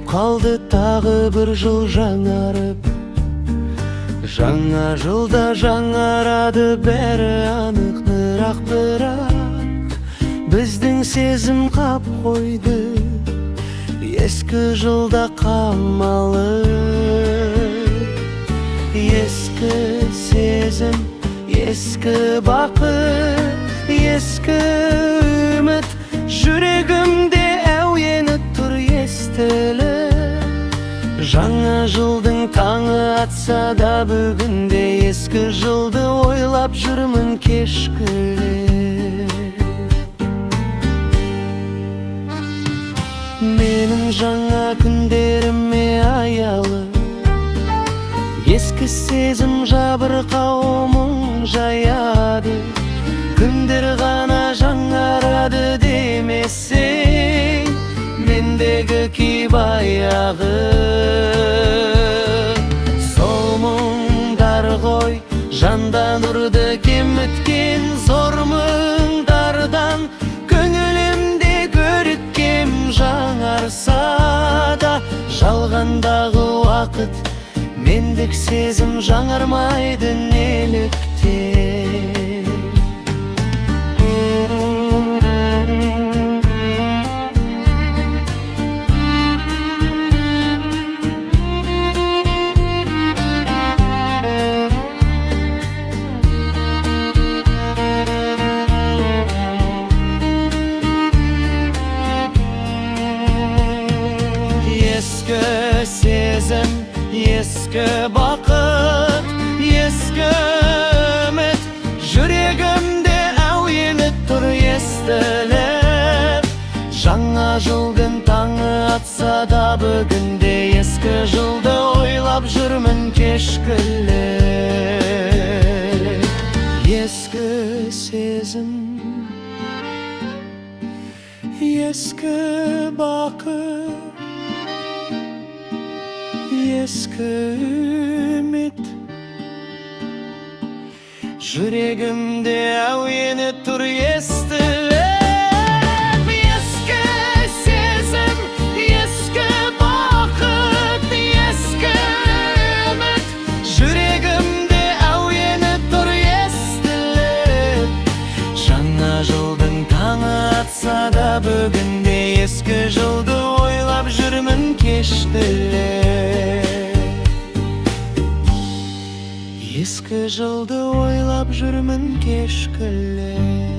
қалды тағы бір жыл жаңарып. Жаңа жылда жаңарады бәрі анық, бірақ біздің сезім қап қойды ескі жылда қамалы. Ескі сезім, ескі бақыт, ескі үміт жүрегімде әуені тұр естіліп. Жаңа жылдың таңы атса да бүгінде ескі жылды ойлап жүрмін кешкілеп. Менің жаңа күндеріме аялы ескі сезім жабырқау мұң жаяды. Күндер ғана жаңарады демесең, мендегі күй баяғы. Сол мұңдар ғой жандан ұрды кеміткен зор мұңдардан. Көңілімде көріккем жаңарса да, жалғандағы уақыт мендік сезім жаңармайды неліктен. Ескі сезім, ескі бақыт, ескі үміт жүрегімде әуені тұр естіліп. Жаңа жылдың таңы атса да бүгінде ескі жылды ойлап жүрмін кешкілеп. Ескі сезім, ескі бақыт, ескі үміт жүрегімде әуені тұр естіліп. Ескі сезім, ескі бақыт, ескі үміт жүрегімде әуені тұр естіліп. Жаңа жылдың таңы атса да бүгінде ескі жылды ойлап жүрмін кешкілеп. Ескі жылды ойлап жүрмін кешкілеп.